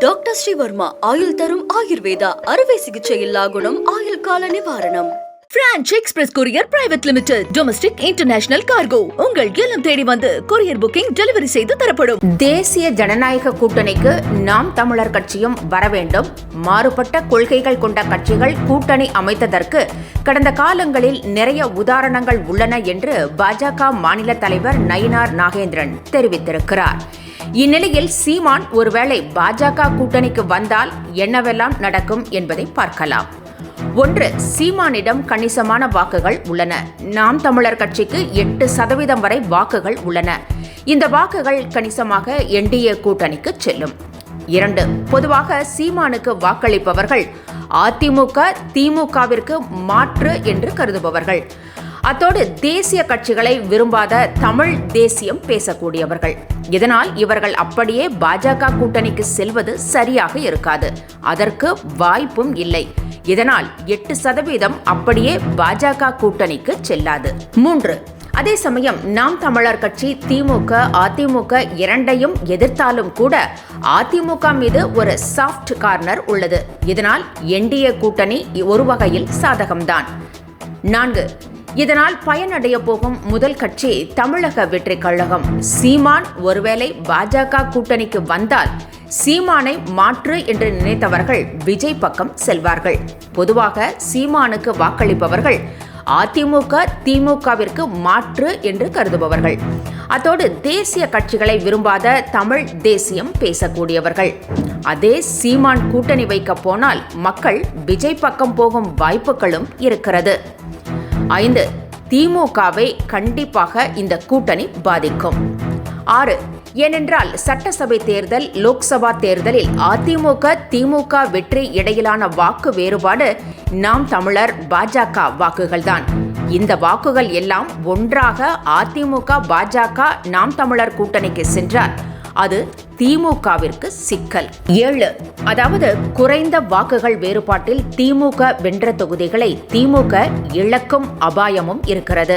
Doctor Sreevarma ஆயுள் தரும் ஆயுர்வேதா அறுவை சிகிச்சை இல்லா குணம் ஆயுள் கால நிவாரணம். Branch express courier private limited domestic international cargo உங்கள் இல்லம் தேடி வந்து கொரியர் புக்கிங் டெலிவரி செய்து தரப்படும். தேசிய ஜனநாயக கூட்டணிக்கு நாம் தமிழர் கட்சியும் வர வேண்டும். மாறுபட்ட கொள்கைகள் கொண்ட கட்சிகள் கூட்டணி அமைத்ததற்கு கடந்த காலங்களில் நிறைய உதாரணங்கள் உள்ளன என்று பாஜக மாநில தலைவர் நயினார் நாகேந்திரன் தெரிவித்திருக்கிறார். இந்நிலையில் சீமான் ஒருவேளை பாஜக கூட்டணிக்கு வந்தால் என்னவெல்லாம் நடக்கும் என்பதை பார்க்கலாம். 1. சீமானிடம் கணிசமான வாக்குகள் உள்ளன. நாம் தமிழர் கட்சிக்கு 8% வரை வாக்குகள் உள்ளன. இந்த வாக்குகள் கணிசமாக என்டிஏ கூட்டணிக்கு செல்லும். 2. பொதுவாக சீமானுக்கு வாக்களிப்பவர்கள் அதிமுக திமுகவிற்கு மாற்று என்று கருதுபவர்கள். அத்தோடு தேசிய கட்சிகளை விரும்பாத தமிழ் தேசியம் பேசக்கூடியவர்கள். இதனால் இவர்கள் அப்படியே பாஜக கூட்டணிக்கு செல்வது சரியாக இருக்காது. அதற்கு வாய்ப்பும் இல்லை. இதனால் 8% அப்படியே பாஜக கூட்டணிக்கு செல்லாது. 3. அதே சமயம் நாம் தமிழர் கட்சி திமுக அதிமுக இரண்டையும் எதிர்த்தாலும் கூட அதிமுக மீது ஒரு சாஃப்ட் கார்னர் உள்ளது. இதனால் என்டிஏ கூட்டணி ஒரு வகையில் சாதகம்தான். 4. இதனால் பயனடைய போகும் முதல் கட்சி தமிழக வெற்றி கழகம். சீமான் ஒருவேளை பாஜக கூட்டணிக்கு வந்தால் சீமானை மாற்று என்று நினைத்தவர்கள் விஜய் பக்கம் செல்வார்கள். பொதுவாக சீமானுக்கு வாக்களிப்பவர்கள் அதிமுக திமுகவிற்கு மாற்று என்று கருதுபவர்கள். அத்தோடு தேசிய கட்சிகளை விரும்பாத தமிழ் தேசியம் பேசக்கூடியவர்கள். அதே சீமான் கூட்டணி வைக்க போனால் மக்கள் விஜய் பக்கம் போகும் வாய்ப்புகளும் இருக்கிறது. 5. திமுகவை கண்டிப்பாக இந்த கூட்டணி பாதிக்கும். 6. ஏனென்றால் சட்டசபை தேர்தல் லோக்சபா தேர்தலில் அதிமுக திமுக வெற்றி இடையிலான வாக்கு வேறுபாடு நாம் தமிழர் பாஜக வாக்குகள்தான். இந்த வாக்குகள் எல்லாம் ஒன்றாக அதிமுக பாஜக நாம் தமிழர் கூட்டணிக்கு சென்றால் அது திமுகவிற்கு சிக்கல். 7. அதாவது குறைந்த வாக்குகள் வேறுபாட்டில் திமுக வென்ற தொகுதிகளை திமுக இழக்கும் அபாயமும் இருக்கிறது.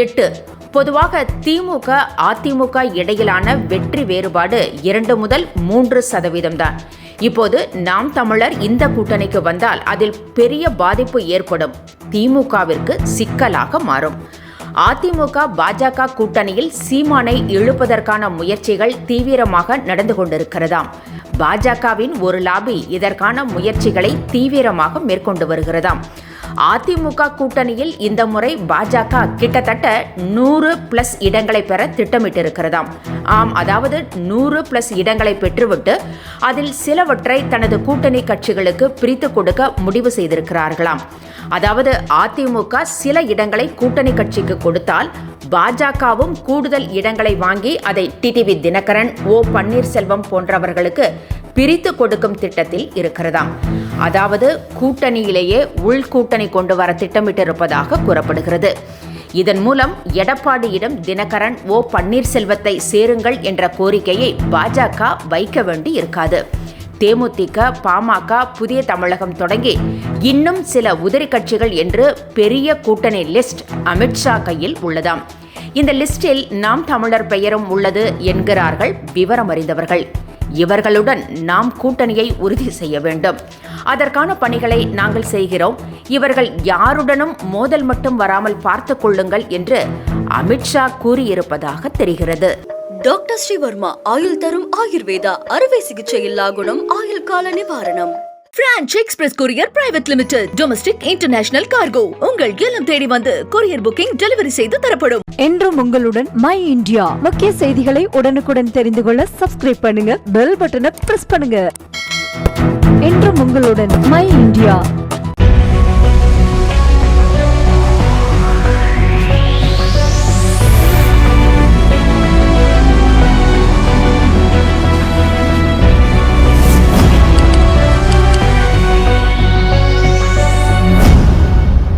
8. பொதுவாக திமுக அதிமுக இடையிலான வெற்றி வேறுபாடு 2 முதல் 3% தான். இப்போது நாம் தமிழர் இந்த கூட்டணிக்கு வந்தால் அதில் பெரிய பாதிப்பு ஏற்படும். திமுகவிற்கு சிக்கலாக மாறும். அதிமுக பாஜக கூட்டணியில் சீமானை இழுப்பதற்கான முயற்சிகள் தீவிரமாக நடந்து கொண்டிருக்கிறதாம். பாஜகவின் ஒரு லாபி இதற்கான முயற்சிகளை தீவிரமாக மேற்கொண்டு வருகிறதாம். அதிமுக கூட்டணியில் இந்த முறை பாஜக கிட்டத்தட்ட 100+ இடங்களை பெற திட்டமிட்டிருக்கிறதாம். அதாவது 100+ இடங்களை பெற்றுவிட்டு அதில் சிலவற்றை தனது கூட்டணி கட்சிகளுக்கு பிரித்து கொடுக்க முடிவு செய்திருக்கிறார்களாம். அதாவது அதிமுக சில இடங்களை கூட்டணி கட்சிக்கு கொடுத்தால் பாஜகவும் கூடுதல் இடங்களை வாங்கி அதை டிடிவி தினகரன் ஓ பன்னீர்செல்வம் போன்றவர்களுக்கு பிரித்து கொடுக்கும் திட்டத்தில் இருக்கிறதாம். அதாவது கூட்டணியிலேயே உள்கூட்டணி கொண்டு வர திட்டமிட்டிருப்பதாக கூறப்படுகிறது. இதன் மூலம் எடப்பாடியிடம் தினகரன் ஓ பன்னீர்செல்வத்தை சேருங்கள் என்ற கோரிக்கையை பாஜக வைக்க வேண்டி இருக்காது. தேமுதிக பாமக புதிய தமிழகம் தொடங்கி இன்னும் சில உதிரி கட்சிகள் என்று பெரிய கூட்டணி லிஸ்ட் அமித்ஷா கையில் உள்ளதாம். இந்த லிஸ்டில் நாம் தமிழர் பெயரும் உள்ளது என்கிறார்கள் விவரம் அறிந்தவர்கள். இவர்களுடன் நாம் கூட்டணியை உறுதி செய்ய வேண்டும். அதற்கான பணிகளை நாங்கள் செய்கிறோம். இவர்கள் யாருடனும் மோதல் மட்டும் வராமல் பார்த்துக் கொள்ளுங்கள் என்று அமித்ஷா கூறியிருப்பதாக தெரிகிறது. டாக்டர் ஸ்ரீவர்மா ஆயுள் தரும் ஆயுர்வேதா அறுவை சிகிச்சை இல்லா குணம் ஆயுள் கால நிவாரணம். Branch express courier private limited domestic international cargo உங்கள் இல்லம் தேடி வந்து கொரியர் புக்கிங் டெலிவரி செய்து தரப்படும். என்றும் உங்களுடன் மை இந்தியா. முக்கிய செய்திகளை உடனுக்குடன் தெரிந்து கொள்ள சப்ஸ்கிரைப் பண்ணுங்க, பெல் பட்டனை பிரஸ் பண்ணுங்க. என்றும் உங்களுடன் மை இந்தியா.